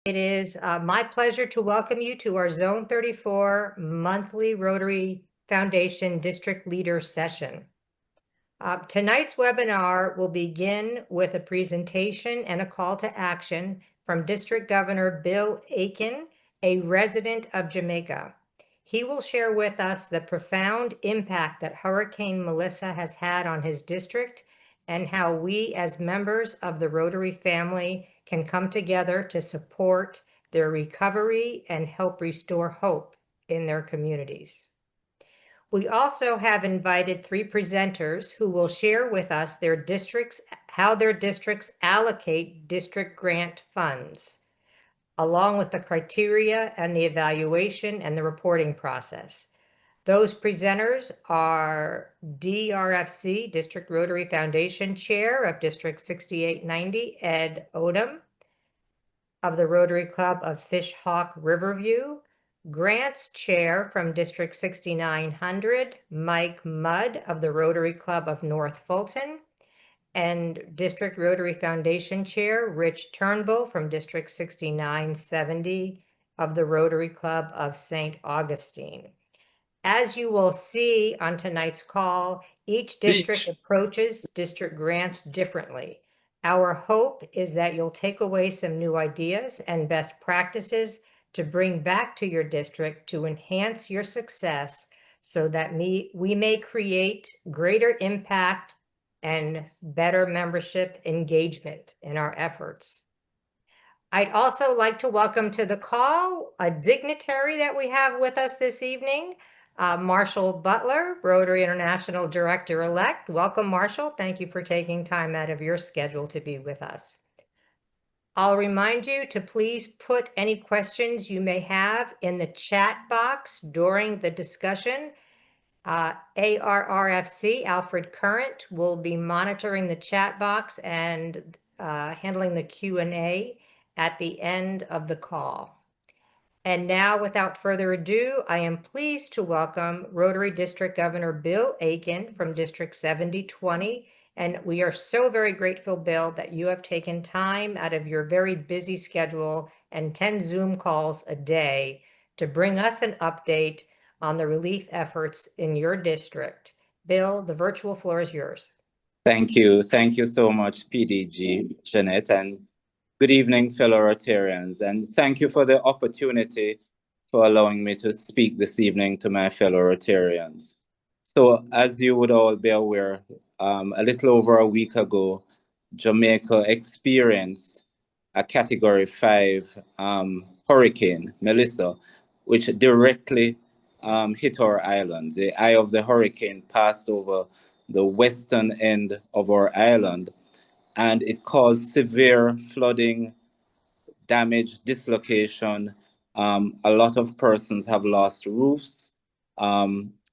It is my pleasure to welcome you to our Zone 34 monthly Rotary Foundation District Leader Session. Tonight's webinar will begin with a presentation and a call to action from District Governor Bill Aiken, a resident of Jamaica. He will share with us the profound impact that Hurricane Melissa has had on his district and how we as members of the Rotary family can come together to support their recovery and help restore hope in their communities. We also have invited 3 presenters who will share with us how their districts allocate district grant funds, along with the criteria and the evaluation and the reporting process. Those presenters are DRFC, District Rotary Foundation Chair of District 6890, Ed Odom, of the Rotary Club of Fishhawk Riverview, Grants Chair from District 6900, Mike Mudd of the Rotary Club of North Fulton, and District Rotary Foundation Chair Rich Turnbull from District 6970 of the Rotary Club of St. Augustine. As you will see on tonight's call, each district approaches district grants differently. Our hope is that you'll take away some new ideas and best practices to bring back to your district to enhance your success so that we may create greater impact and better membership engagement in our efforts. I'd also like to welcome to the call a dignitary that we have with us this evening, Marshall Butler, Rotary International Director-elect. Welcome, Marshall. Thank you for taking time out of your schedule to be with us. I'll remind you to please put any questions you may have in the chat box during the discussion. ARRFC, Alfred Current, will be monitoring the chat box and handling the Q&A at the end of the call. And now, without further ado, I am pleased to welcome Rotary District Governor Bill Aiken from District 7020. And we are so very grateful, Bill, that you have taken time out of your very busy schedule and 10 Zoom calls a day to bring us an update on the relief efforts in your district. Bill, the virtual floor is yours. Thank you. Thank you so much, PDG, Jeanette, and good evening, fellow Rotarians. And thank you for the opportunity for allowing me to speak this evening to my fellow Rotarians. So as you would all be aware, a little over a week ago, Jamaica experienced a Category 5 Hurricane Melissa, which directly hit our island. The eye of the hurricane passed over the western end of our island, and it caused severe flooding, damage, dislocation. A lot of persons have lost roofs.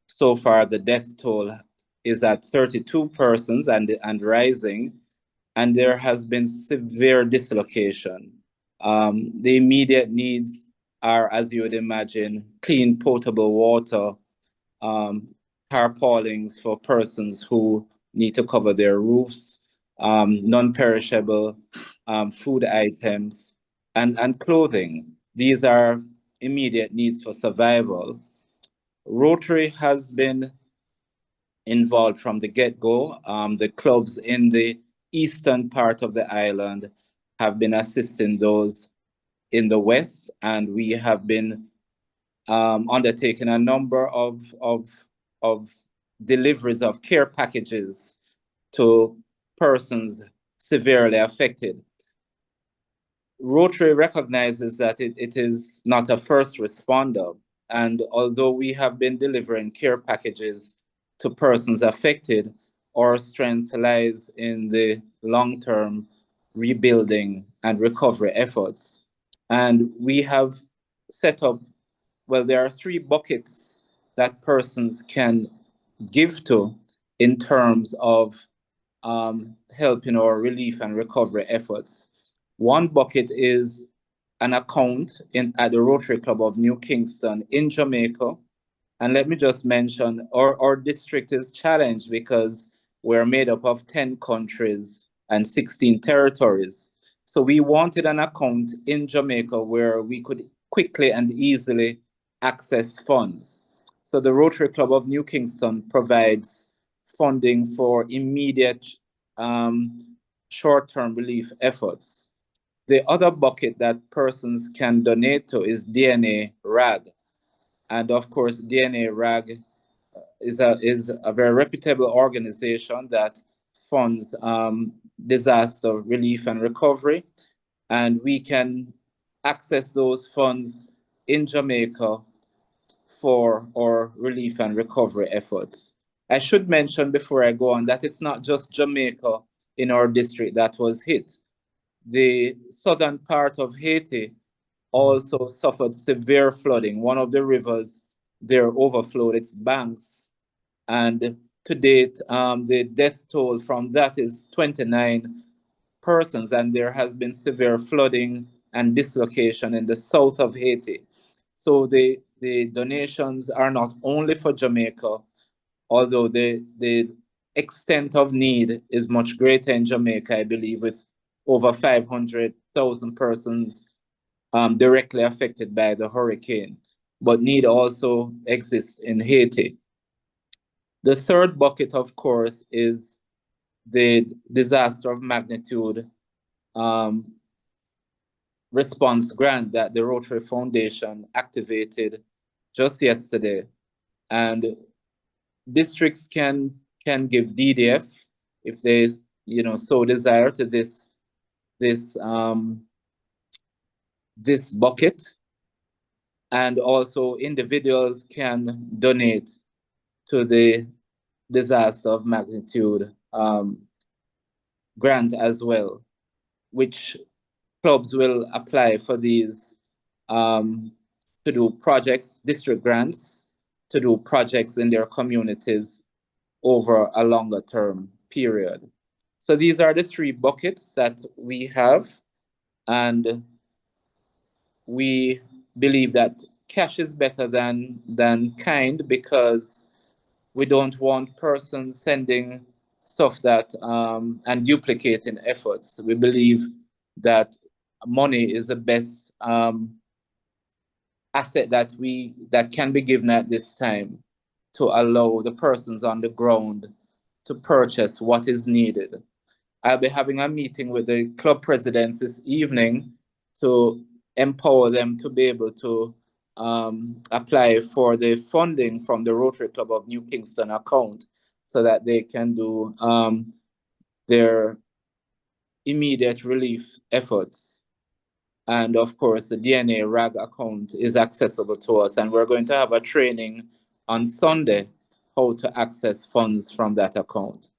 So far, the death toll is at 32 persons and rising, and there has been severe dislocation. The immediate needs are, as you would imagine, clean potable water, tarpaulins for persons who need to cover their roofs, non-perishable food items, and clothing. These are immediate needs for survival. Rotary has been involved from the get-go. The clubs in the eastern part of the island have been assisting those in the west, and we have been undertaking a number of deliveries of care packages to persons severely affected. Rotary recognizes that it is not a first responder, and although we have been delivering care packages to persons affected, our strength lies in the long-term rebuilding and recovery efforts. And we have set up, well, there are 3 buckets that persons can give to in terms of helping our relief and recovery efforts. One bucket is an account at the Rotary Club of New Kingston in Jamaica. And let me just mention our district is challenged because we're made up of 10 countries and 16 territories. So we wanted an account in Jamaica where we could quickly and easily access funds. So the Rotary Club of New Kingston provides funding for immediate short-term relief efforts. The other bucket that persons can donate to is DNA RAG. And of course, DNA RAG is a very reputable organization that funds disaster relief and recovery. And we can access those funds in Jamaica for our relief and recovery efforts. I should mention before I go on that it's not just Jamaica in our district that was hit. The southern part of Haiti also suffered severe flooding. One of the rivers there overflowed its banks. And to date, the death toll from that is 29 persons, and there has been severe flooding and dislocation in the south of Haiti. So the donations are not only for Jamaica, although the extent of need is much greater in Jamaica, I believe, with over 500,000 persons directly affected by the hurricane, but need also exists in Haiti. The third bucket, of course, is the disaster of magnitude response grant that the Rotary Foundation activated just yesterday. And districts can give DDF if they so desire to this bucket, and also individuals can donate to the disaster of magnitude grant as well, which clubs will apply for these to do projects, district grants, to do projects in their communities over a longer term period. So these are the three buckets that we have, and we believe that cash is better than kind, because we don't want persons sending stuff that and duplicating efforts. We believe that money is the best asset that can be given at this time to allow the persons on the ground to purchase what is needed. I'll be having a meeting with the club presidents this evening to empower them to be able to apply for the funding from the Rotary Club of New Kingston account, so that they can do their immediate relief efforts. And of course, the DNA RAG account is accessible to us, and we're going to have a training on Sunday how to access funds from that account.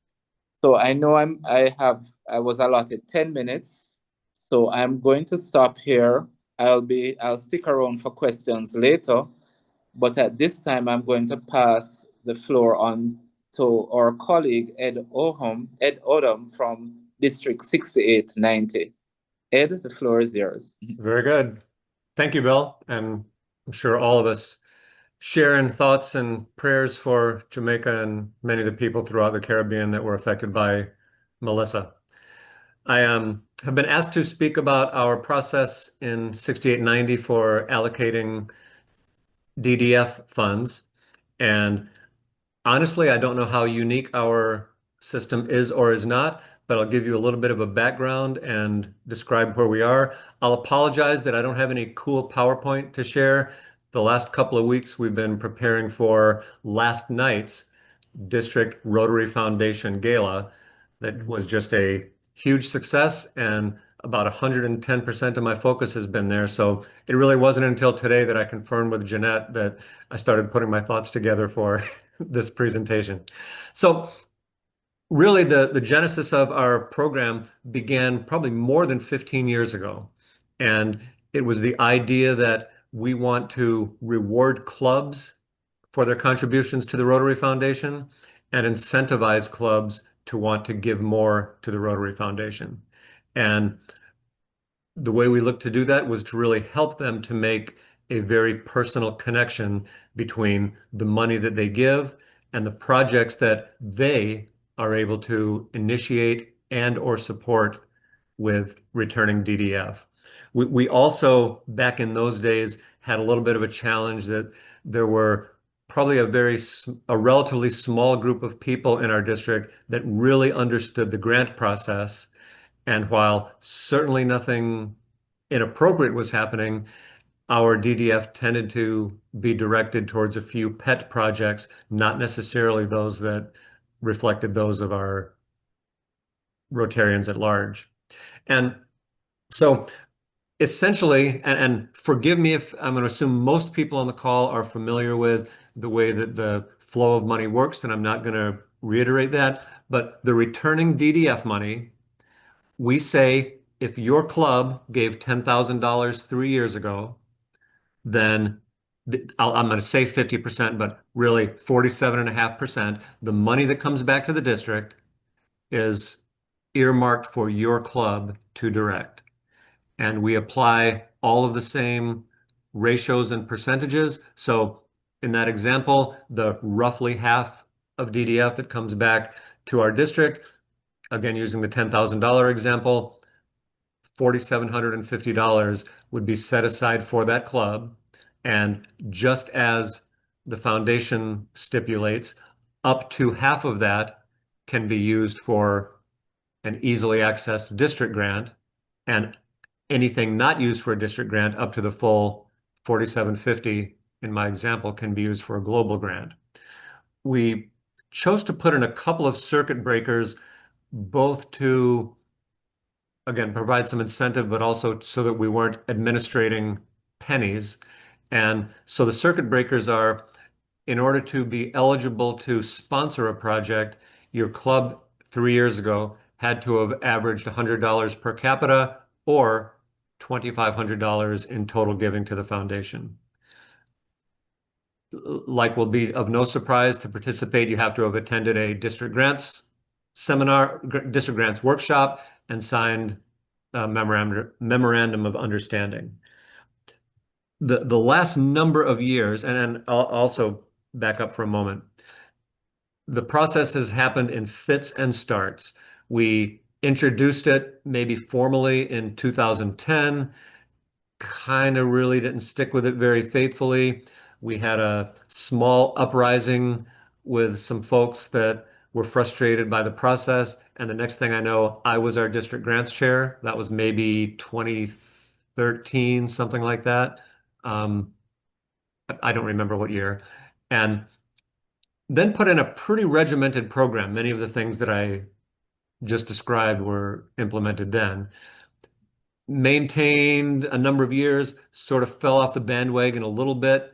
So I know I was allotted 10 minutes, so I'm going to stop here. I'll stick around for questions later, but at this time I'm going to pass the floor on to our colleague Ed Odom from District 6890. Ed, the floor is yours. Very good. Thank you, Bill. And I'm sure all of us share in thoughts and prayers for Jamaica and many of the people throughout the Caribbean that were affected by Melissa. I have been asked to speak about our process in 6890 for allocating DDF funds. And honestly, I don't know how unique our system is or is not, but I'll give you a little bit of a background and describe where we are. I'll apologize that I don't have any cool PowerPoint to share. The last couple of weeks, we've been preparing for last night's District Rotary Foundation Gala that was just a huge success, and about 110% of my focus has been there. So it really wasn't until today that I confirmed with Jeanette that I started putting my thoughts together for this presentation. So really the genesis of our program began probably more than 15 years ago. And it was the idea that we want to reward clubs for their contributions to the Rotary Foundation and incentivize clubs to want to give more to the Rotary Foundation. And the way we looked to do that was to really help them to make a very personal connection between the money that they give and the projects that they are able to initiate and or support with returning DDF. We also, back in those days, had a little bit of a challenge that there were probably a relatively small group of people in our district that really understood the grant process. And while certainly nothing inappropriate was happening, our DDF tended to be directed towards a few pet projects, not necessarily those that reflected those of our Rotarians at large. And so essentially, and forgive me if I'm going to assume most people on the call are familiar with the way that the flow of money works, and I'm not going to reiterate that, but the returning DDF money, we say if your club gave $10,000 3 years ago, then I'm going to say 50%, but really 47.5%, the money that comes back to the district is earmarked for your club to direct. And we apply all of the same ratios and percentages. So in that example, the roughly half of DDF that comes back to our district, again, using the $10,000 example, $4,750 would be set aside for that club. And just as the foundation stipulates, up to half of that can be used for an easily accessed district grant, and anything not used for a district grant up to the full 4750 in my example can be used for a global grant. We chose to put in a couple of circuit breakers, both to, again, provide some incentive, but also so that we weren't administrating pennies. And so the circuit breakers are, in order to be eligible to sponsor a project, your club 3 years ago had to have averaged $100 per capita or $2,500 in total giving to the foundation. Like will be of no surprise, to participate, you have to have attended a district grants seminar, district grants workshop, and signed a memorandum of understanding. The last number of years, and I'll also back up for a moment. The process has happened in fits and starts. We introduced it maybe formally in 2010, kind of really didn't stick with it very faithfully. We had a small uprising with some folks that were frustrated by the process. And the next thing I know, I was our district grants chair. That was maybe 2013, something like that. I don't remember what year. And then put in a pretty regimented program. Many of the things that I just described were implemented then. Maintained a number of years, sort of fell off the bandwagon a little bit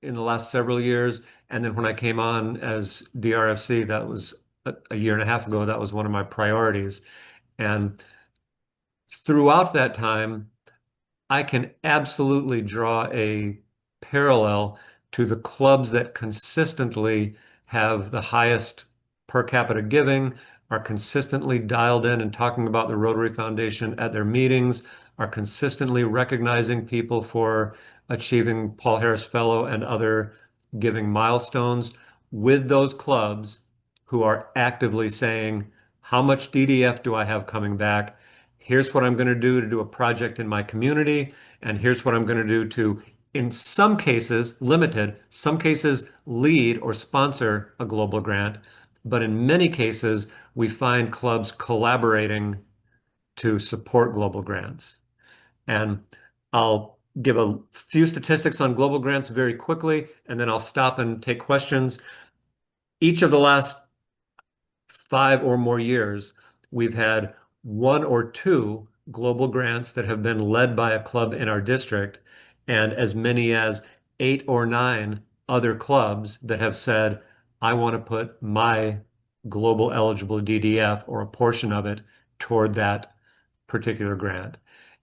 in the last several years. And then when I came on as DRFC, that was a year and a half ago, that was one of my priorities. And throughout that time, I can absolutely draw a parallel to the clubs that consistently have the highest per capita giving, are consistently dialed in and talking about the Rotary Foundation at their meetings, are consistently recognizing people for achieving Paul Harris Fellow and other giving milestones, with those clubs who are actively saying, how much DDF do I have coming back? Here's what I'm going to do a project in my community, and here's what I'm going to do to, in some cases, limited, some cases lead or sponsor a global grant. But in many cases, we find clubs collaborating to support global grants. And I'll give a few statistics on global grants very quickly, and then I'll stop and take questions. Each of the last 5 or more years, we've had 1 or 2 global grants that have been led by a club in our district, and as many as 8 or 9 other clubs that have said, I want to put my global eligible DDF or a portion of it toward that particular grant.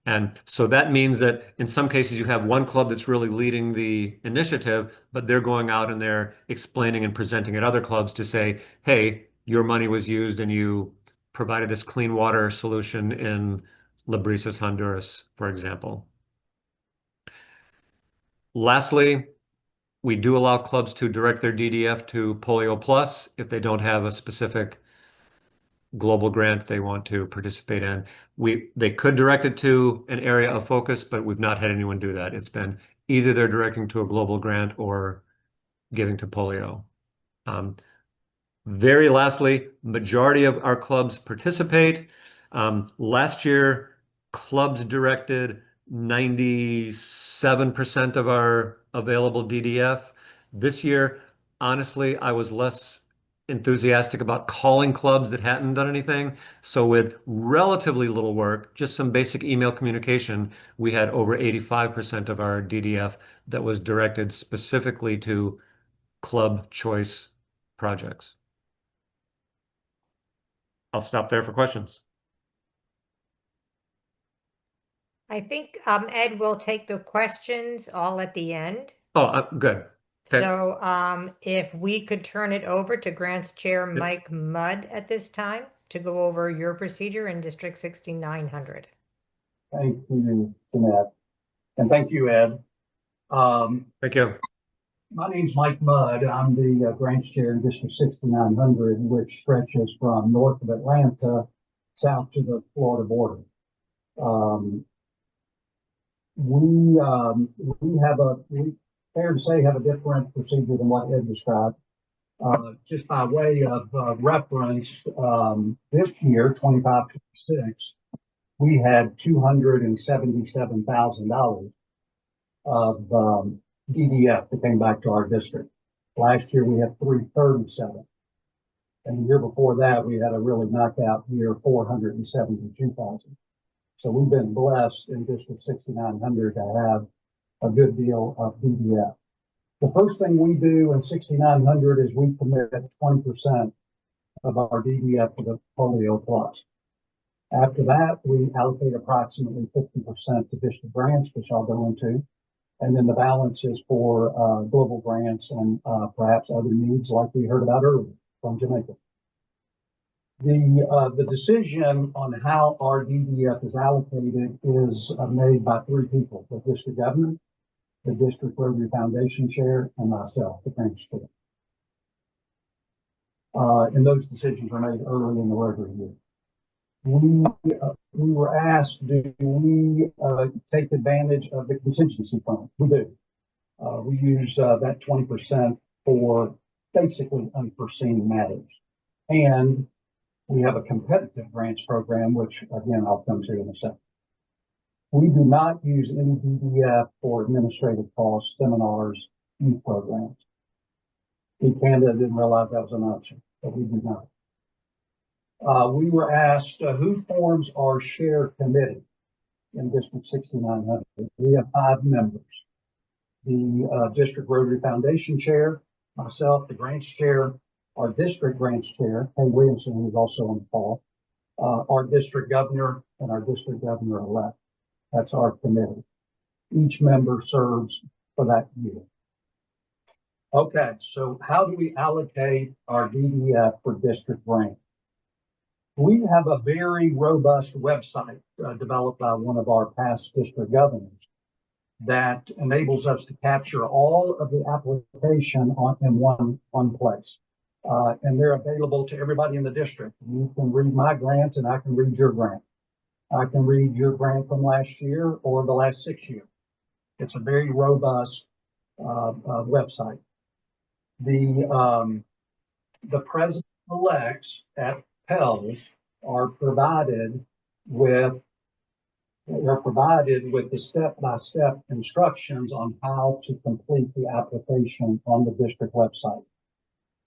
And so that means that in some cases you have one club that's really leading the initiative, but they're going out and they're explaining and presenting at other clubs to say, hey, your money was used and you provided this clean water solution in Labrisas, Honduras, for example. Lastly, we do allow clubs to direct their DDF to Polio Plus if they don't have a specific global grant they want to participate in. They could direct it to an area of focus, but we've not had anyone do that. It's been either they're directing to a global grant or giving to polio. Very lastly, majority of our clubs participate. Last year, clubs directed 97% of our available DDF. This year, honestly, I was less enthusiastic about calling clubs that hadn't done anything. So with relatively little work, just some basic email communication, we had over 85% of our DDF that was directed specifically to club choice projects. I'll stop there for questions. I think Ed will take the questions all at the end. Oh, good. Okay. So if we could turn it over to Grants Chair Mike Mudd at this time to go over your procedure in District 6900. Thank you, Jeanette. And thank you, Ed. Thank you. My name's Mike Mudd. I'm the Grants Chair in District 6900, which stretches from north of Atlanta south to the Florida border. We fair to say, have a different procedure than what Ed described. Just by way of reference, this year, 25-26, we had $277,000 of DDF that came back to our district. Last year we had 337, and the year before that we had a really knockout year, 472,000. So we've been blessed in District 6900 to have a good deal of DDF. The first thing we do in 6900 is we commit 20% of our DDF to the Polio Plus. After that, we allocate approximately 50% to district grants, which I'll go into. And then the balance is for global grants and perhaps other needs like we heard about earlier from Jamaica. The decision on how our DDF is allocated is made by three people: the district governor, the district Rotary Foundation chair, and myself, the branch chair. And those decisions were made early in the Rotary year. We were asked, do we take advantage of the contingency fund? We do. We use that 20% for basically unforeseen matters. And we have a competitive grants program, which again, I'll come to in a second. We do not use any DDF for administrative costs, seminars, youth programs. In Canada, didn't realize that was an option, but we do not. We were asked who forms our share committee in District 6900. We have 5 members. The District Rotary Foundation chair, myself, the grants chair, our district grants chair, Kay Williamson, who's also on the call, our district governor, and our district governor-elect. That's our committee. Each member serves for that year. Okay, so how do we allocate our DDF for district grants? We have a very robust website developed by one of our past district governors that enables us to capture all of the application in one place. And they're available to everybody in the district. You can read my grant and I can read your grant. I can read your grant from last year or the last 6 years. It's a very robust website. The president-elects at PELS are provided with the step-by-step instructions on how to complete the application on the district website.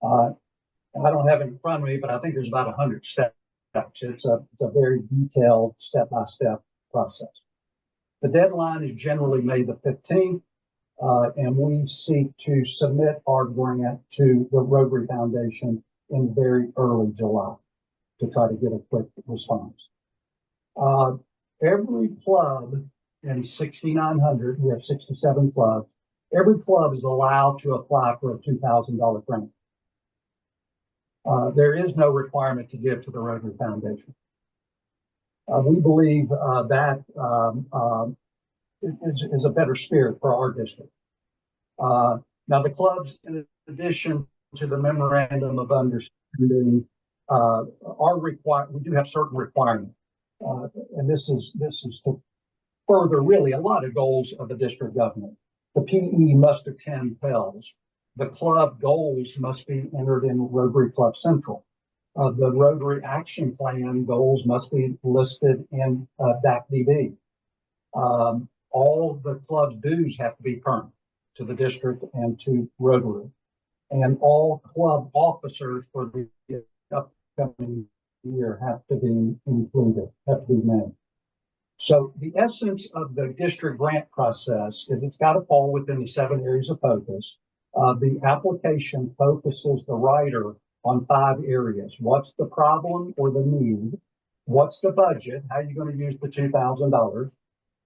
I don't have it in front of me, but I think there's about 100 steps. It's a very detailed step-by-step process. The deadline is generally May the 15th, and we seek to submit our grant to the Rotary Foundation in very early July to try to get a quick response. Every club in 6900, we have 67 clubs, every club is allowed to apply for a $2,000 grant. There is no requirement to give to the Rotary Foundation. We believe that is a better spirit for our district. Now the clubs, in addition to the memorandum of understanding, are required. We do have certain requirements, and this is to further really a lot of goals of the district government. The PE must attend PELS. The club goals must be entered in Rotary Club Central. The Rotary Action Plan goals must be listed in DAC-DB. All the club's dues have to be current to the district and to Rotary. And all club officers for the upcoming year have to be included, have to be named. So the essence of the district grant process is it's got to fall within the 7 areas of focus. The application focuses the writer on 5 areas. What's the problem or the need? What's the budget? How are you going to use the $2,000?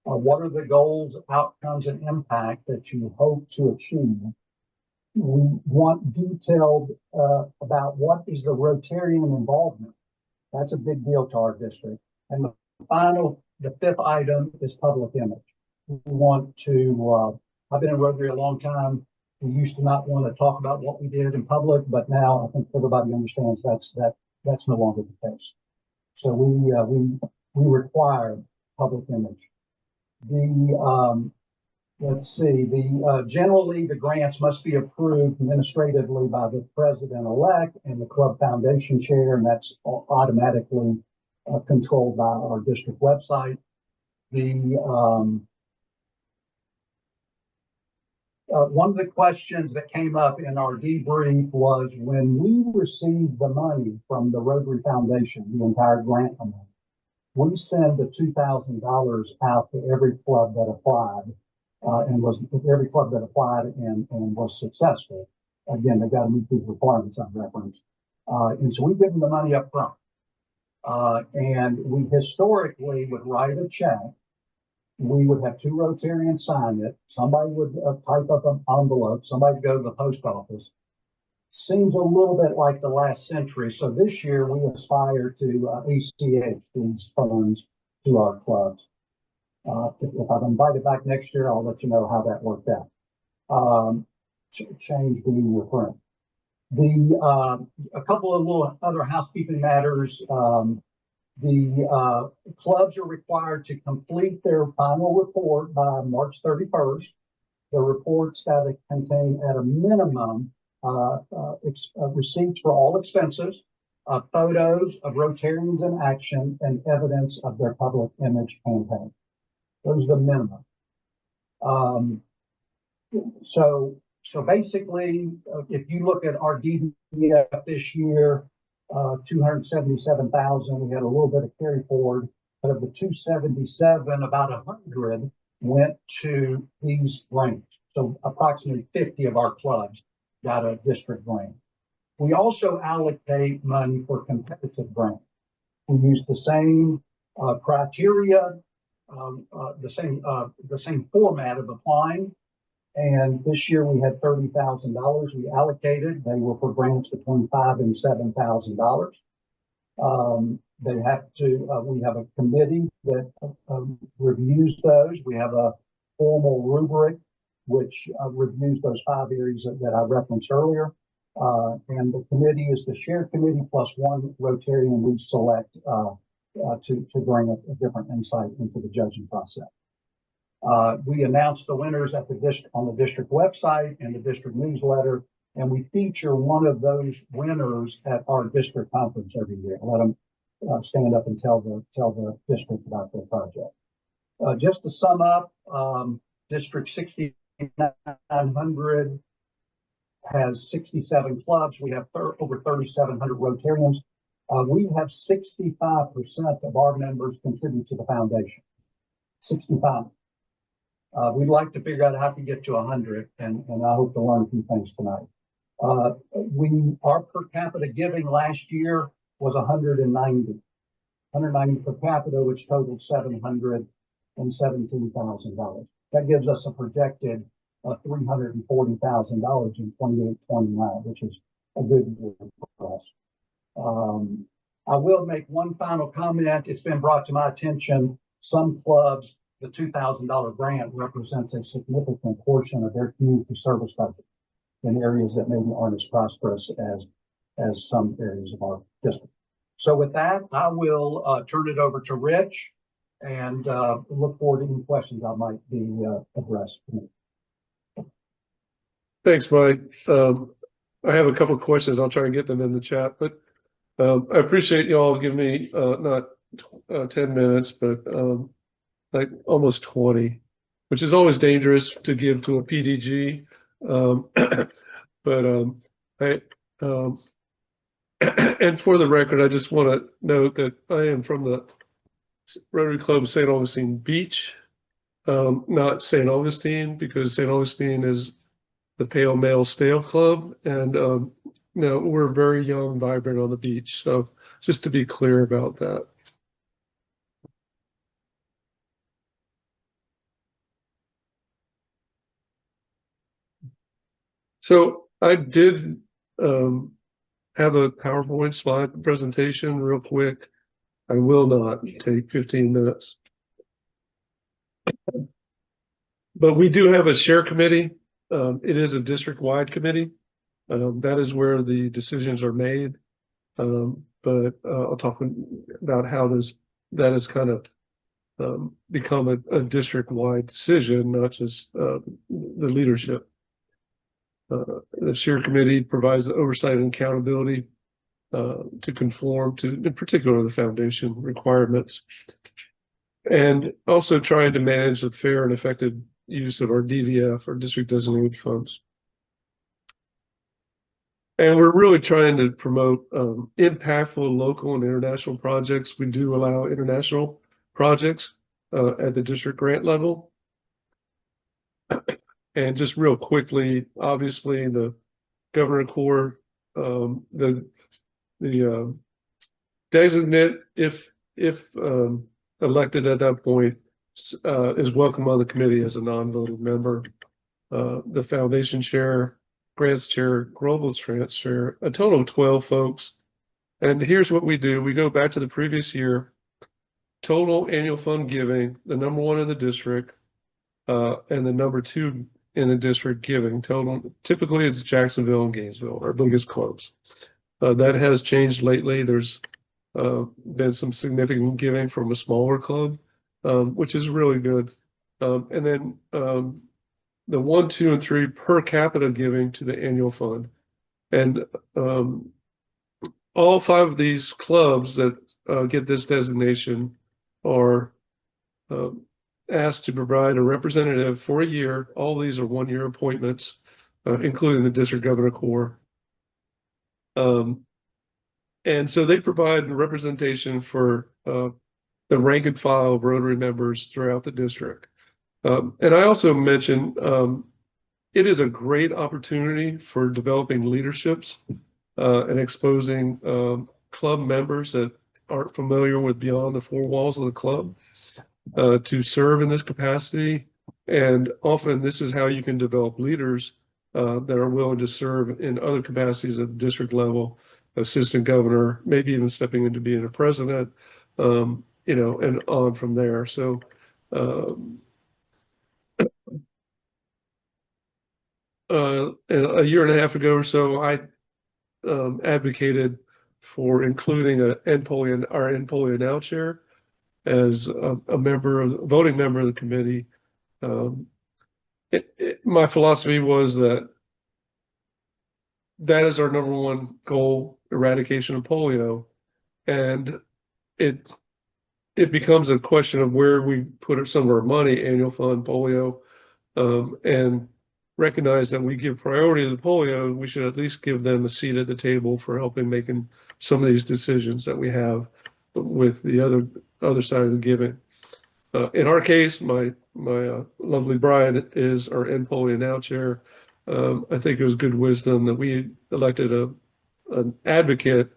What are the goals, outcomes, and impact that you hope to achieve? We want detailed about what is the Rotarian involvement. That's a big deal to our district. And the 5th item is public image. We want to, I've been in Rotary a long time. We used to not want to talk about what we did in public, but now I think everybody understands that's no longer the case. So we require public image. Let's see, generally the grants must be approved administratively by the president-elect and the club foundation chair, and that's automatically controlled by our district website. One of the questions that came up in our debrief was when we received the money from the Rotary Foundation, the entire grant amount, we send the $2,000 out to every club that applied, and was successful. Again, they got to meet these requirements I've referenced. And so we give them the money up front. And we historically would write a check. We would have 2 Rotarians sign it. Somebody would type up an envelope. Somebody would go to the post office. Seems a little bit like the last century. So this year we aspire to ACH these funds to our clubs. If I'm invited back next year, I'll let you know how that worked out. Change being recurrent. A couple of little other housekeeping matters. The clubs are required to complete their final report by March 31st. The report's got to contain at a minimum receipts for all expenses, photos of Rotarians in action, and evidence of their public image campaign. Those are the minimum. So basically, if you look at our DDF this year, 277,000, we had a little bit of carry forward, but of the 277, about 100 went to these grants. So approximately 50 of our clubs got a district grant. We also allocate money for competitive grants. We use the same criteria, the same format of applying. And this year we had $30,000 we allocated. They were for grants between $5,000 and $7,000. They have to, we have a committee that reviews those. We have a formal rubric which reviews those 5 areas that I referenced earlier. And the committee is the shared committee plus 1 Rotarian we select to bring a different insight into the judging process. We announce the winners at on the district website and the district newsletter, and we feature one of those winners at our district conference every year. Let them stand up and tell the district about their project. Just to sum up, District 6900 has 67 clubs. We have over 3,700 Rotarians. We have 65% of our members contribute to the foundation. 65. We'd like to figure out how to get to 100, and I hope to learn a few things tonight. Our per capita giving last year was 190 per capita, which totaled $717,000. That gives us a projected $340,000 in 28-29, which is a good year for us. I will make one final comment. It's been brought to my attention. Some clubs the $2,000 grant represents a significant portion of their community service budget in areas that maybe aren't as prosperous as some areas of our district. So with that, I will turn it over to Rich and look forward to any questions I might be addressed. Thanks, Mike. I have a couple of questions. I'll try and get them in the chat, but I appreciate you all giving me not 10 minutes, but like almost 20, which is always dangerous to give to a PDG. And for the record, I just want to note that I am from the Rotary Club St. Augustine Beach, not St. Augustine, because St. Augustine is the Pale Male Stale Club, and no, we're very young, vibrant on the beach. So just to be clear about that. So I did have a PowerPoint slide presentation real quick. I will not take 15 minutes. But we do have a share committee. It is a district-wide committee. That is where the decisions are made. But I'll talk about how that has kind of become a district-wide decision, not just the leadership. The share committee provides the oversight and accountability to conform to, in particular, the foundation requirements, and also trying to manage the fair and effective use of our DVF, or district designated funds. And we're really trying to promote impactful local and international projects. We do allow international projects at the district grant level. And just real quickly, obviously, the Governor Corps, the designate, if elected at that point, is welcome on the committee as a non-voting member. The foundation chair, grants chair, global grants chair, a total of 12 folks. And here's what we do. We go back to the previous year, total annual fund giving, the number one in the district, and the number two in the district giving total. Typically it's Jacksonville and Gainesville, our biggest clubs. That has changed lately. There's been some significant giving from a smaller club, which is really good. And then the 1, 2, and 3 per capita giving to the annual fund. And all 5 of these clubs that get this designation are asked to provide a representative for a year. All these are 1-year appointments, including the district governor corps. And so they provide representation for the rank and file of Rotary members throughout the district. And I also mentioned it is a great opportunity for developing leaderships and exposing club members that aren't familiar with beyond the 4 walls of the club to serve in this capacity. And often this is how you can develop leaders that are willing to serve in other capacities at the district level, assistant governor, maybe even stepping into being a president, you know, and on from there. So a year and a half ago or so, I advocated for including our NPOLIA Now chair as a member of voting member of the committee. My philosophy was that is our number one goal, eradication of polio, and it becomes a question of where we put some of our money, annual fund, polio, and recognize that we give priority to the polio. We should at least give them a seat at the table for helping making some of these decisions that we have with the other side of the giving. In our case, my lovely bride is our NPOLIA Now chair. I think it was good wisdom that we elected an advocate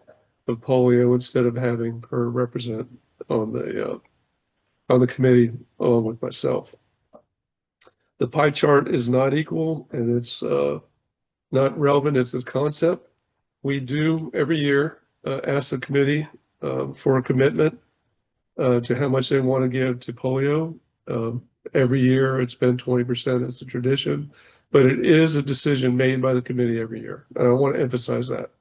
of polio instead of having her represent on the committee along with myself. The pie chart is not equal, and it's not relevant. It's a concept. We do every year ask the committee for a commitment to how much they want to give to polio. Every year it's been 20% as a tradition, but it is a decision made by the committee every year. And I want to emphasize that.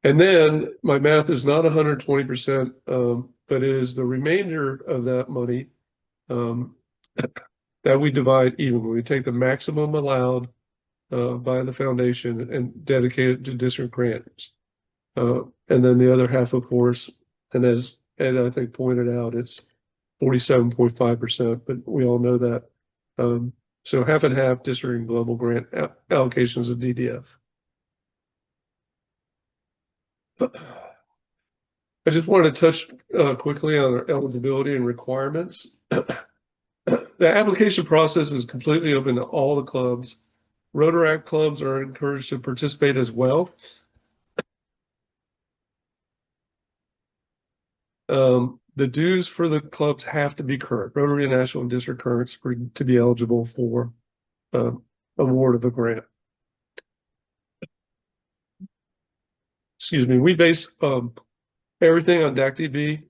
And then my math is not 120%, but it is the remainder of that money that we divide evenly. We take the maximum allowed by the foundation and dedicate it to district grants. And then the other half, of course, and as Ed, I think, pointed out, it's 47.5%, but we all know that. So half and half district and global grant allocations of DDF. I just wanted to touch quickly on our eligibility and requirements. The application process is completely open to all the clubs. Rotaract clubs are encouraged to participate as well. The dues for the clubs have to be current, Rotary National and District currents to be eligible for award of a grant. Excuse me, we base everything on DACDB.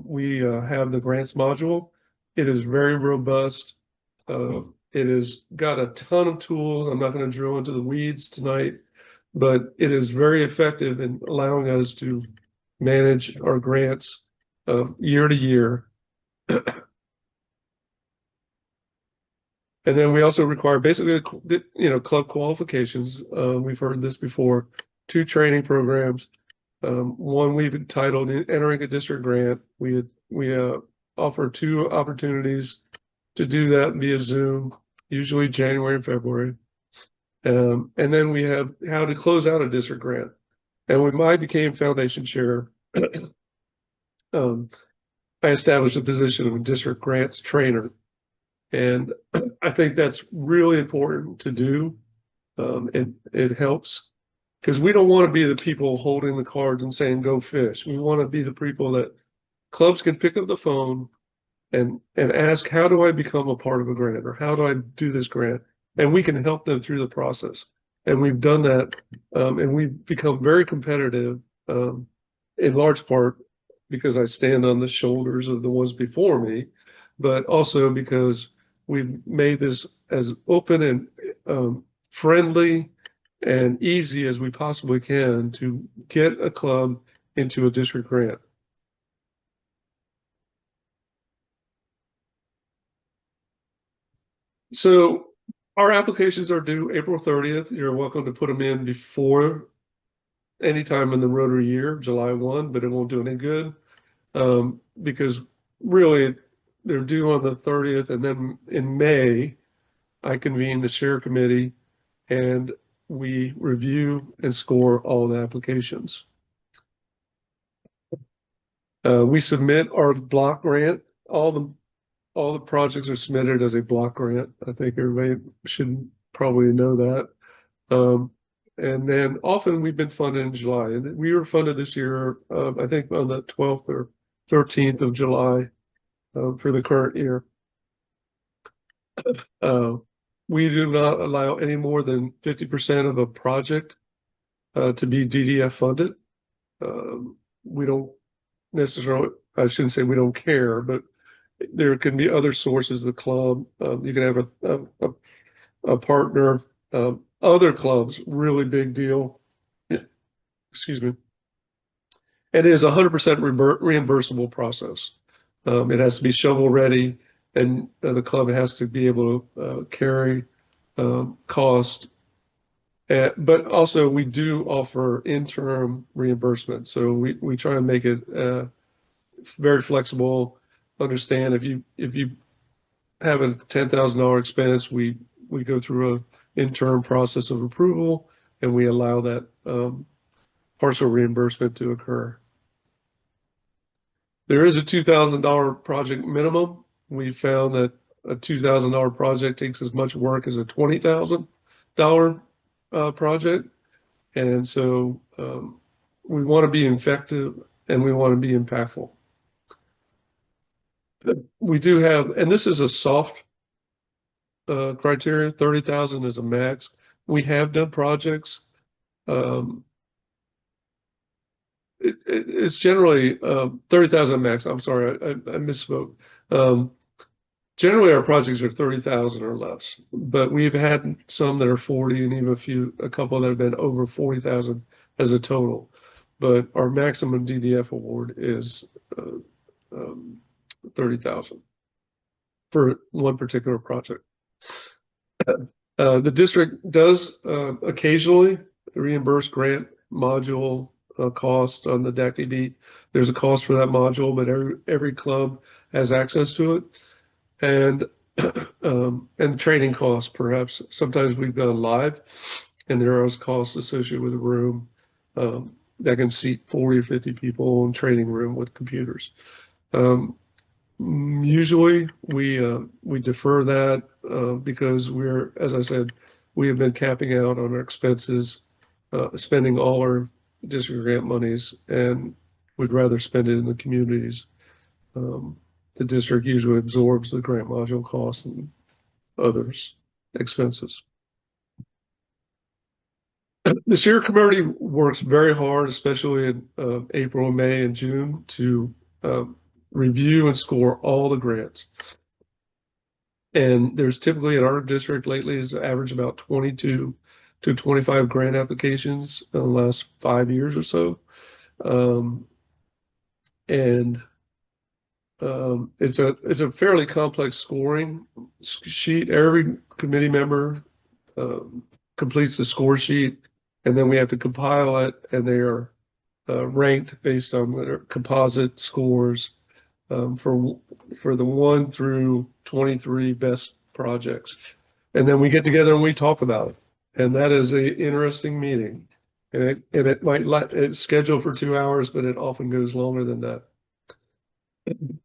We have the grants module. It is very robust. It has got a ton of tools. I'm not going to drill into the weeds tonight, but it is very effective in allowing us to manage our grants year to year. And then we also require basically, club qualifications. We've heard this before. 2 training programs. One we've entitled Entering a District Grant. We offer 2 opportunities to do that via Zoom, usually January and February. And then we have how to close out a district grant. And when I became foundation chair, I established the position of a district grants trainer. And I think that's really important to do. It helps because we don't want to be the people holding the cards and saying, go fish. We want to be the people that clubs can pick up the phone and ask, how do I become a part of a grant, or how do I do this grant? And we can help them through the process. And we've done that, and we've become very competitive, in large part because I stand on the shoulders of the ones before me, but also because we've made this as open and friendly and easy as we possibly can to get a club into a district grant. So our applications are due April 30th. You're welcome to put them in before any time in the Rotary year, July 1, but it won't do any good because really they're due on the 30th. And then in May, I convene the share committee and we review and score all the applications. We submit our block grant. All the projects are submitted as a block grant. I think everybody should probably know that. And then often we've been funded in July. And we were funded this year, I think on the 12th or 13th of July for the current year. We do not allow any more than 50% of a project to be DDF funded. We don't necessarily, I shouldn't say we don't care, but there can be other sources of the club. You can have a partner. Other clubs, really big deal. Excuse me. And it is 100% reimbursable process. It has to be shovel ready, and the club has to be able to carry cost. But also, we do offer interim reimbursement. So we try and make it very flexible. Understand if you have a $10,000 expense, we go through an interim process of approval, and we allow that partial reimbursement to occur. There is a $2,000 project minimum. We found that a $2,000 project takes as much work as a $20,000 project, and so we want to be effective and we want to be impactful. We do have, and this is a soft criteria, 30,000 is a max. We have done projects. It's generally 30,000 max. I'm sorry, I misspoke. Generally, our projects are 30,000 or less, but we've had some that are 40 and even a couple that have been over 40,000 as a total. But our maximum DDF award is 30,000 for one particular project. The district does occasionally reimburse grant module cost on the DAC-DB. There's a cost for that module, but every club has access to it. And and training costs, perhaps. Sometimes we've gone live, and there are costs associated with a room that can seat 40 or 50 people in training room with computers. Usually we defer that because we're, as I said, we have been capping out on our expenses, spending all our district grant monies, and we'd rather spend it in the communities. The district usually absorbs the grant module costs and others expenses. The steering committee works very hard, especially in April, May, and June, to review and score all the grants. And there's typically in our district lately is average about 22 to 25 grant applications in the last 5 years or so. It's a fairly complex scoring sheet. Every committee member completes the score sheet, and then we have to compile it, and they are ranked based on their composite scores for the 1 through 23 best projects. And then we get together and we talk about it. And that is an interesting meeting. And it might it's scheduled for 2 hours, but it often goes longer than that.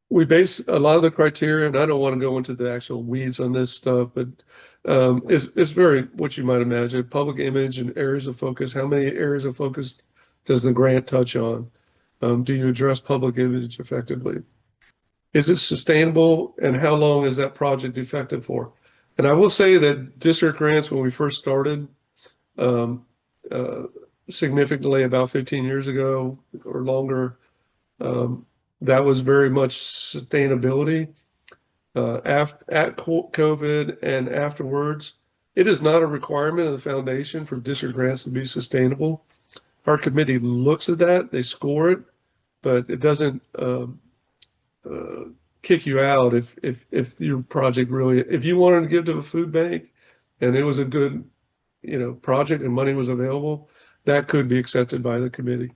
We base a lot of the criteria, and I don't want to go into the actual weeds on this stuff, but it's very what you might imagine: public image and areas of focus. How many areas of focus does the grant touch on? Do you address public image effectively? Is it sustainable, and how long is that project effective for? And I will say that district grants, when we first started, significantly about 15 years ago or longer, that was very much sustainability. At COVID and afterwards, it is not a requirement of the foundation for district grants to be sustainable. Our committee looks at that, they score it, but it doesn't kick you out if your project really, if you wanted to give to a food bank and it was a good, project and money was available, that could be accepted by the committee.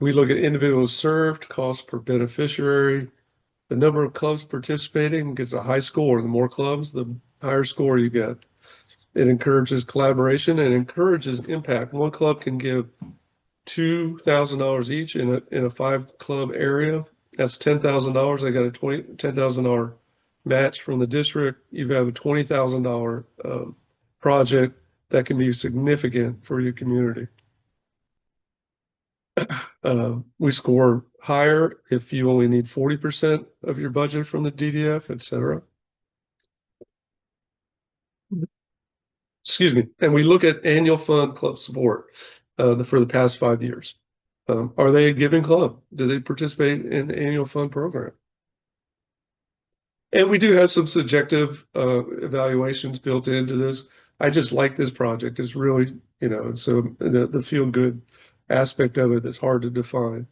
We look at individuals served, cost per beneficiary, the number of clubs participating gets a high score. The more clubs, the higher score you get. It encourages collaboration and encourages impact. One club can give $2,000 each in a 5-club area. That's $10,000. They got a $10,000 match from the district. You have a $20,000 project that can be significant for your community. We score higher if you only need 40% of your budget from the DDF, et cetera. Excuse me. And we look at annual fund club support for the past 5 years. Are they a giving club? Do they participate in the annual fund program? And we do have some subjective evaluations built into this. I just like this project. It's really, so the feel good aspect of it is hard to define.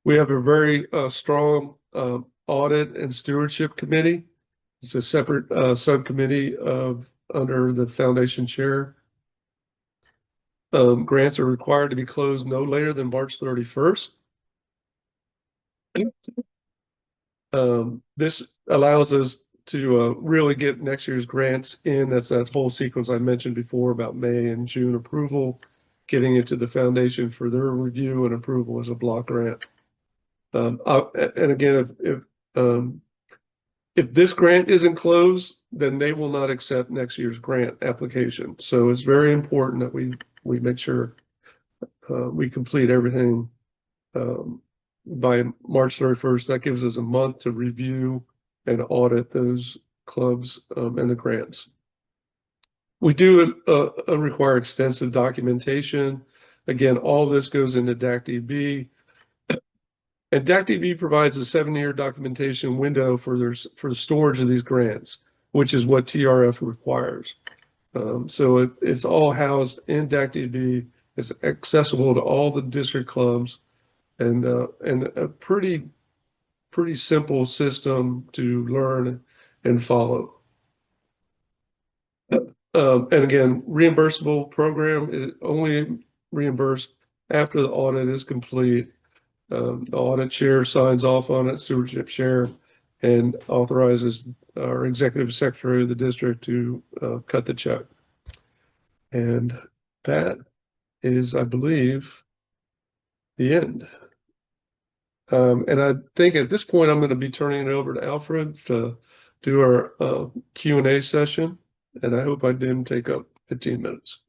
We have a very strong audit and stewardship committee. It's a separate subcommittee under the foundation chair. Grants are required to be closed no later than March 31st. This allows us to really get next year's grants in. That's that whole sequence I mentioned before about May and June approval, getting it to the foundation for their review and approval as a block grant. And again, if this grant isn't closed, then they will not accept next year's grant application. So it's very important that we make sure we complete everything by March 31st. That gives us a month to review and audit those clubs and the grants. We do require extensive documentation. Again, all this goes into DAC-DB. And DAC-DB provides a 7-year documentation window for the storage of these grants, which is what TRF requires. So it's all housed in DAC-DB. It's accessible to all the district clubs, and a pretty simple system to learn and follow. And again, reimbursable program, it only reimbursed after the audit is complete. The audit chair signs off on it, stewardship chair, and authorizes our executive secretary of the district to cut the check. And that is, I believe, the end. And I think at this point, I'm going to be turning it over to Alfred to do our Q&A session. And I hope I didn't take up 15 minutes.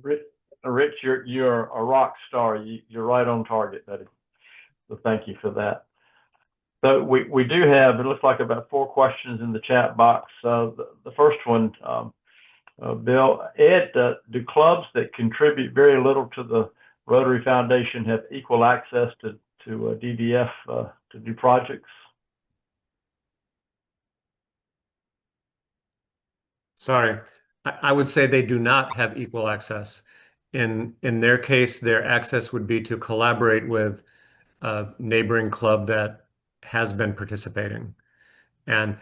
Rich, you're a rock star. You're right on target, buddy. So thank you for that. So we do have, it looks like about 4 questions in the chat box. The first one, Bill, Ed, do clubs that contribute very little to the Rotary Foundation have equal access to DDF to do projects? Sorry, I would say they do not have equal access. In their case, their access would be to collaborate with a neighboring club that has been participating. And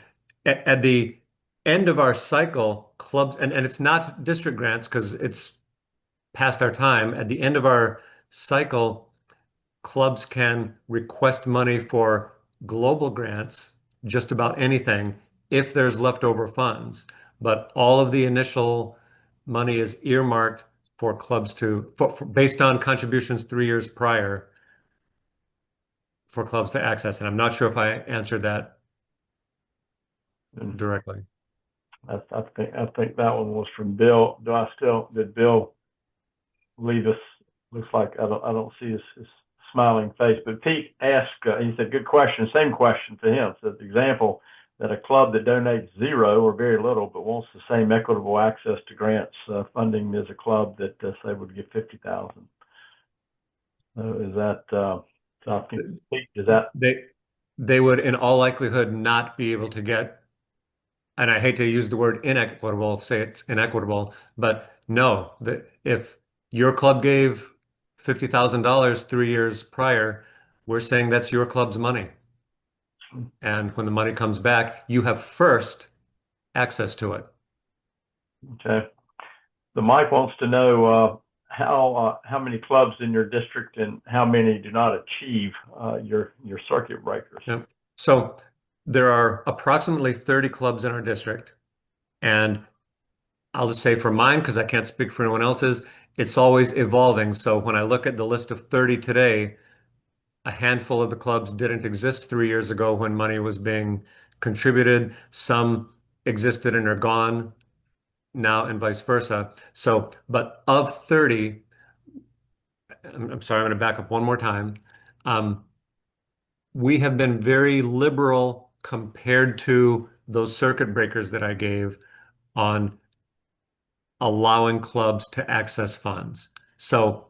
at the end of our cycle, clubs, and it's not district grants because it's past our time. At the end of our cycle, clubs can request money for global grants, just about anything, if there's leftover funds. But all of the initial money is earmarked for clubs based on contributions 3 years prior, for clubs to access. And I'm not sure if I answered that directly. I think that one was from Bill. Did Bill leave us? Looks like I don't see his smiling face. But Pete asked, he said, good question, same question to him. So the example that a club that donates 0 or very little but wants the same equitable access to grants funding as a club that say would give 50,000. Is that Pete, is that they would in all likelihood not be able to get, and I hate to use the word inequitable, say it's inequitable, but no, if your club gave $50,000 3 years prior, we're saying that's your club's money. And when the money comes back, you have first access to it. okay? The Mike wants to know how many clubs in your district and how many do not achieve your circuit breakers. Yep. So there are approximately 30 clubs in our district, and I'll just say for mine, because I can't speak for anyone else's, it's always evolving. So when I look at the list of 30 today, a handful of the clubs didn't exist 3 years ago when money was being contributed. Some existed and are gone now, and vice versa. So, but of 30, I'm sorry, I'm going to back up one more time. We have been very liberal compared to those circuit breakers that I gave on allowing clubs to access funds. So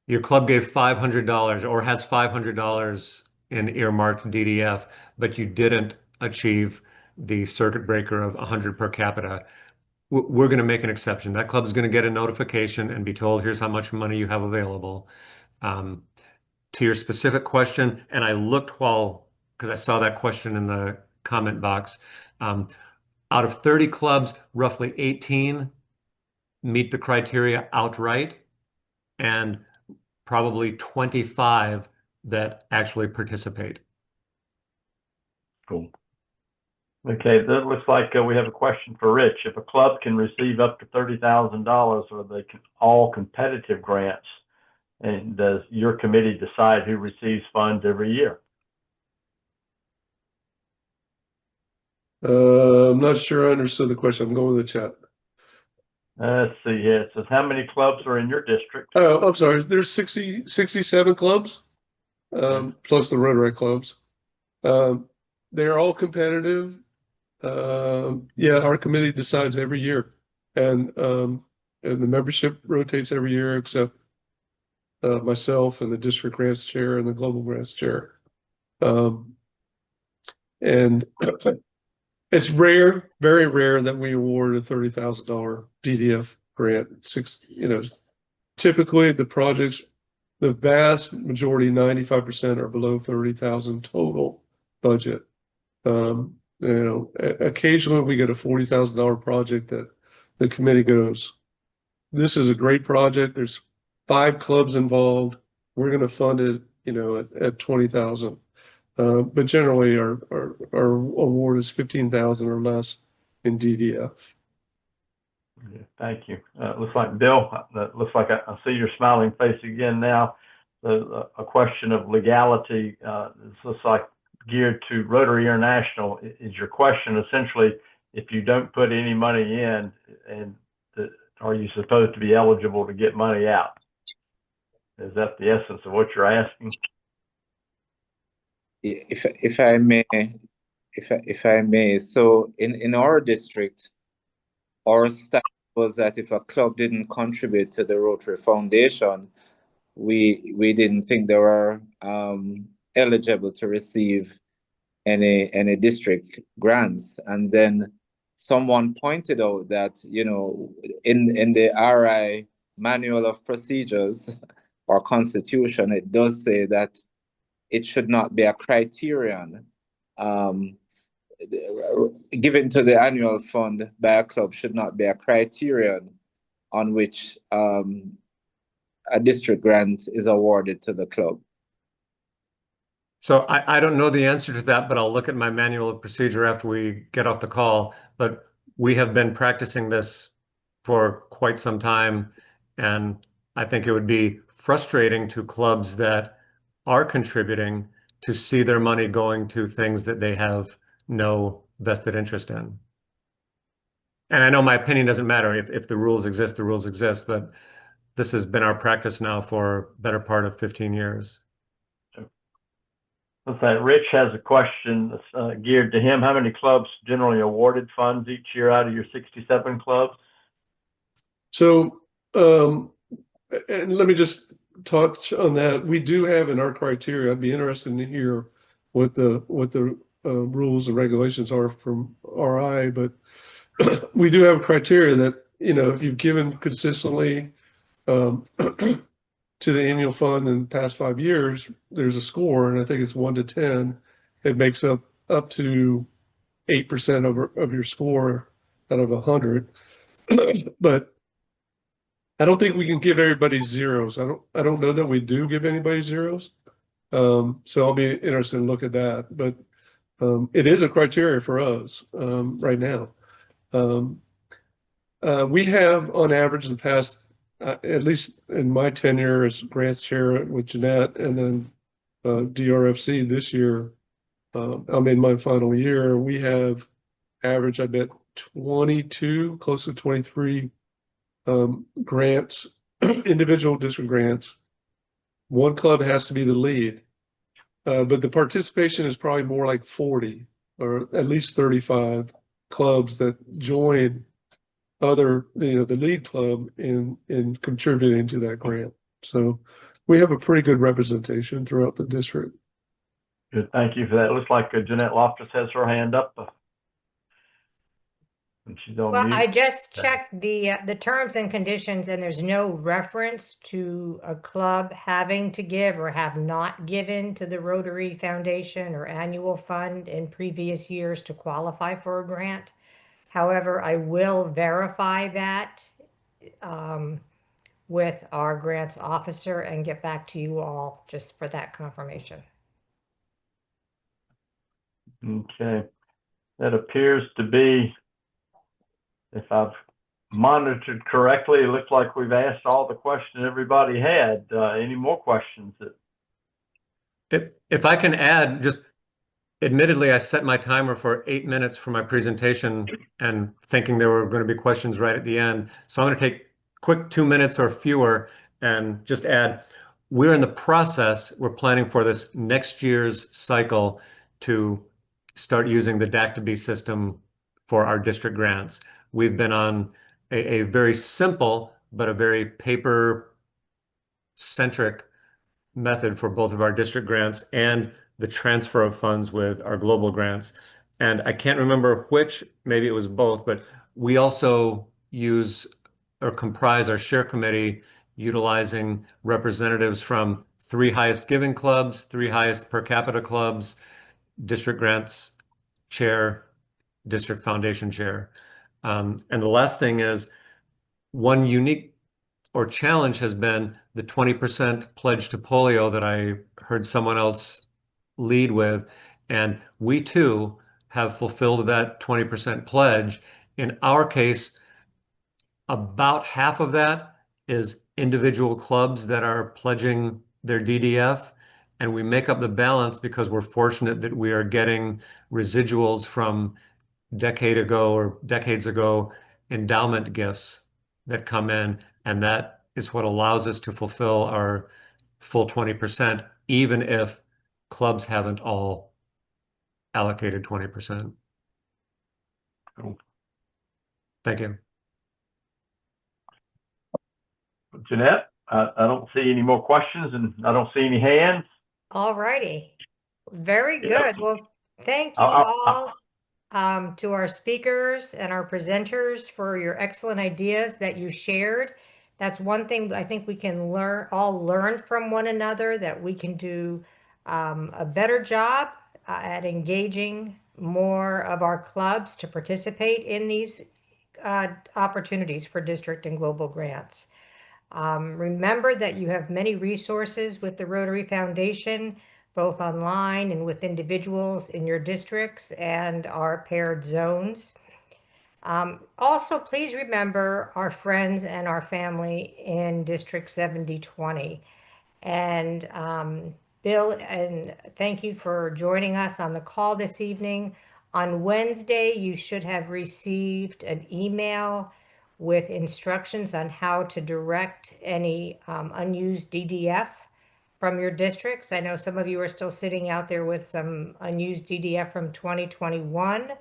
your club gave $500 or has $500 in earmarked DDF, but you didn't achieve the circuit breaker of 100 per capita. We're going to make an exception. That club's going to get a notification and be told, here's how much money you have available. To your specific question, and I looked because I saw that question in the comment box. Out of 30 clubs, roughly 18 meet the criteria outright, and probably 25 that actually participate. Cool. Okay, that looks like we have a question for Rich. If a club can receive up to $30,000, are they all competitive grants? And does your committee decide who receives funds every year? I'm not sure I understood the question. I'm going with the chat. Let's see here. It says, how many clubs are in your district? Oh, I'm sorry. There's 67 clubs, plus the Rotary clubs. They're all competitive. Yeah, our committee decides every year, and the membership rotates every year except myself and the district grants chair and the global grants chair. And it's rare, very rare that we award a $30,000 DDF grant. Typically the projects, the vast majority, 95% are below 30,000 total budget. Occasionally we get a $40,000 project that the committee goes, this is a great project. There's 5 clubs involved. We're going to fund it, at 20,000. But generally our award is 15,000 or less in DDF. Yeah, thank you. Looks like Bill, looks like I see your smiling face again now. A question of legality, this looks like geared to Rotary International. Is your question essentially, if you don't put any money in, are you supposed to be eligible to get money out? Is that the essence of what you're asking? If I may, so in our district, our staff was that if a club didn't contribute to the Rotary Foundation, we didn't think they were eligible to receive any district grants. And then someone pointed out that, in the RI Manual of Procedures or Constitution, it does say that it should not be a criterion given to the annual fund by a club should not be a criterion on which a district grant is awarded to the club. So I don't know the answer to that, but I'll look at my manual of procedure after we get off the call. But we have been practicing this for quite some time, and I think it would be frustrating to clubs that are contributing to see their money going to things that they have no vested interest in. And I know my opinion doesn't matter. If the rules exist, the rules exist, but this has been our practice now for a better part of 15 years. Okay, Rich has a question that's geared to him. How many clubs generally awarded funds each year out of your 67 clubs? So, and let me just touch on that. We do have in our criteria, I'd be interested to hear what the rules and regulations are from RI, but we do have a criteria that, if you've given consistently to the annual fund in the past 5 years, there's a score, and I think it's 1 to 10. It makes up to 8% of your score out of 100. But I don't think we can give everybody zeros. I don't know that we do give anybody zeros. So I'll be interested in look at that. But it is a criteria for us right now. We have, on average, in the past, at least in my tenure as grants chair with Jeanette, and then DRFC this year, I'm in my final year. We have average, I bet, 22, close to 23 grants, individual district grants. One club has to be the lead, but the participation is probably more like 40 or at least 35 clubs that join the lead club in contributing to that grant. So we have a pretty good representation throughout the district. Good, thank you for that. It looks like Jeanette Loftus has her hand up. And she's on Well, mute. I just checked the terms and conditions, and there's no reference to a club having to give or have not given to the Rotary Foundation or annual fund in previous years to qualify for a grant. However, I will verify that with our grants officer and get back to you all just for that confirmation. Okay, that appears to be, if I've monitored correctly, it looks like we've asked all the questions everybody had. Any more questions? If I can add, just admittedly, I set my timer for 8 minutes for my presentation and thinking there were going to be questions right at the end. So I'm going to take quick 2 minutes or fewer and just add, we're in the process, we're planning for this next year's cycle to start using the DAC2B system for our district grants. We've been on a very simple, but a very paper centric method for both of our district grants and the transfer of funds with our global grants. And I can't remember which, maybe it was both, but we also use or comprise our share committee utilizing representatives from 3 highest giving clubs, 3 highest per capita clubs, district grants chair, district foundation chair. And the last thing is one unique or challenge has been the 20% pledge to polio that I heard someone else lead with. And we too have fulfilled that 20% pledge. In our case, about half of that is individual clubs that are pledging their DDF. And we make up the balance because we're fortunate that we are getting residuals from decades ago endowment gifts that come in, and that is what allows us to fulfill our full 20%, even if clubs haven't all allocated 20%. Cool. Thank you. Jeanette, I don't see any more questions and I don't see any hands. All righty. Very Yeah. good. Well, thank you all to our speakers and our presenters for your excellent ideas that you shared. That's one thing I think we can all learn from one another, that we can do a better job at engaging more of our clubs to participate in these opportunities for district and global grants. Remember that you have many resources with the Rotary Foundation, both online and with individuals in your districts and our paired zones. Also, please remember our friends and our family in District 7020. And Bill, and thank you for joining us on the call this evening. On Wednesday, you should have received an email with instructions on how to direct any unused DDF from your districts. I know some of you are still sitting out there with some unused DDF from 2021,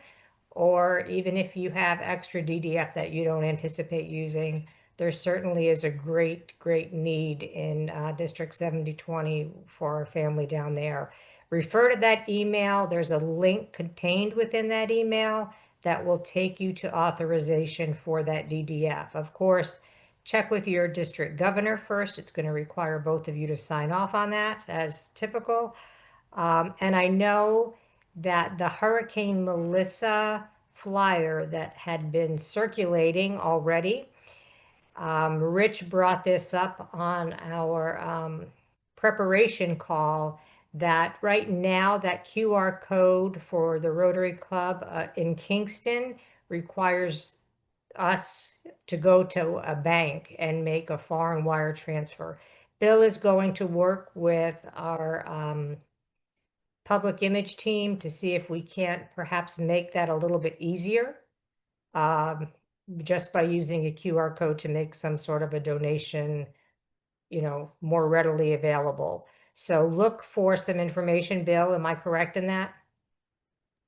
or even if you have extra DDF that you don't anticipate using, there certainly is a great need in District 7020 for our family down there. Refer to that email. There's a link contained within that email that will take you to authorization for that DDF. Of course, check with your district governor first. It's going to require both of you to sign off on that as typical. And I know that the Hurricane Melissa flyer that had been circulating already, Rich brought this up on our preparation call, that right now that QR code for the Rotary Club in Kingston requires us to go to a bank and make a foreign wire transfer. Bill is going to work with our public image team to see if we can't perhaps make that a little bit easier, just by using a QR code to make some sort of a donation, more readily available. So look for some information. Bill, am I correct in that?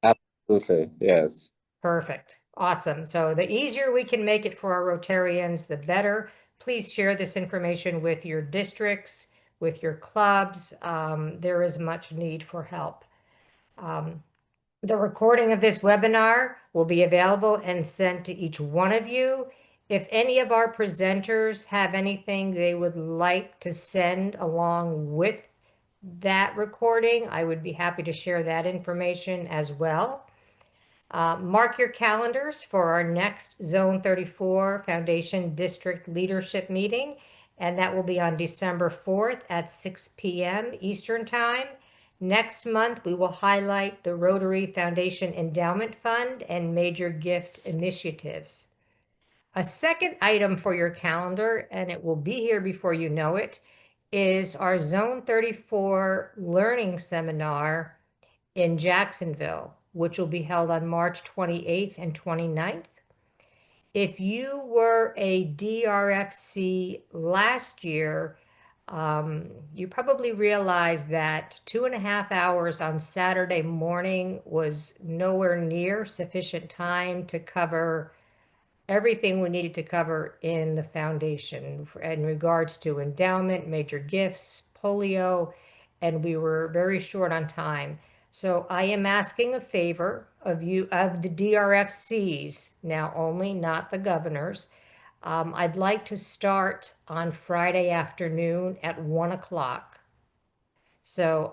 Absolutely, yes. Perfect. Awesome. So the easier we can make it for our Rotarians, the better. Please share this information with your districts, with your clubs. There is much need for help. The recording of this webinar will be available and sent to each one of you. If any of our presenters have anything they would like to send along with that recording, I would be happy to share that information as well. Mark your calendars for our next Zone 34 Foundation District Leadership Meeting, and that will be on December 4th at 6 p.m. Eastern Time. Next month, we will highlight the Rotary Foundation Endowment Fund and major gift initiatives. A second item for your calendar, and it will be here before you know it, is our Zone 34 Learning Seminar in Jacksonville, which will be held on March 28th and 29th. If you were a DRFC last year, you probably realized that 2.5 hours on Saturday morning was nowhere near sufficient time to cover everything we needed to cover in the foundation in regards to endowment, major gifts, polio, and we were very short on time. So I am asking a favor of you, of the DRFCs now only, not the governors. I'd like to start on Friday afternoon at 1 o'clock. So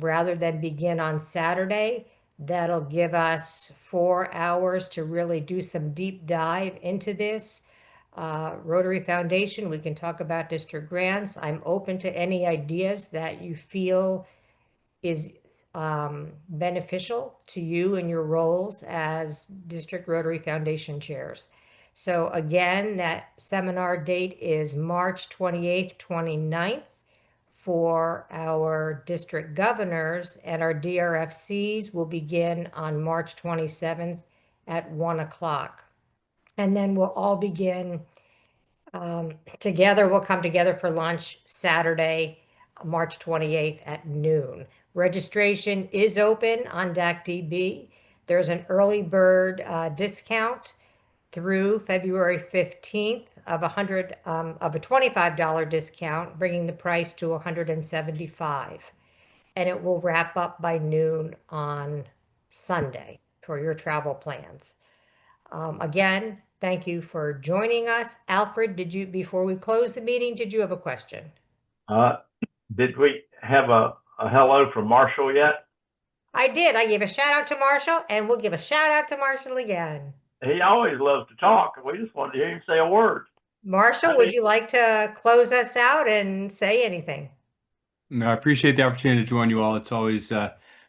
rather than begin on Saturday, that'll give us 4 hours to really do some deep dive into this. Rotary Foundation, we can talk about district grants. I'm open to any ideas that you feel is beneficial to you in your roles as District Rotary Foundation chairs. So again, that seminar date is March 28th, 29th for our district governors, and our DRFCs will begin on March 27th at 1 o'clock. And then we'll all begin together. We'll come together for lunch Saturday, March 28th at noon. Registration is open on DACDB. There's an early bird discount through February 15th of a $25 discount, bringing the price to $175. And it will wrap up by noon on Sunday for your travel plans. Again, thank you for joining us. Alfred, before we close the meeting, did you have a question? Did we have a hello from Marshall yet? I did. I gave a shout out to Marshall, and we'll give a shout out to Marshall again. He always loves to talk. We just wanted to hear him say a word. Marshall, would you like to close us out and say anything? No, I appreciate the opportunity to join you all. It's always,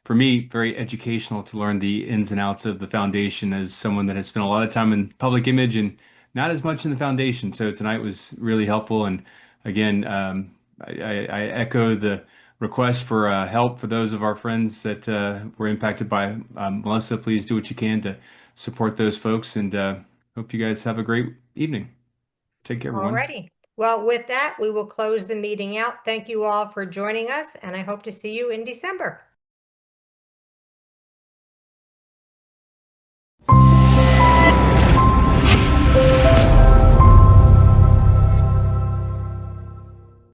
for me, very educational to learn the ins and outs of the foundation as someone that has spent a lot of time in public image and not as much in the foundation. So tonight was really helpful. And again, I echo the request for help for those of our friends that were impacted by Melissa. Please do what you can to support those folks, and hope you guys have a great evening. Take care, everyone. Alrighty. Well, with that, we will close the meeting out. Thank you all for joining us, and I hope to see you in December.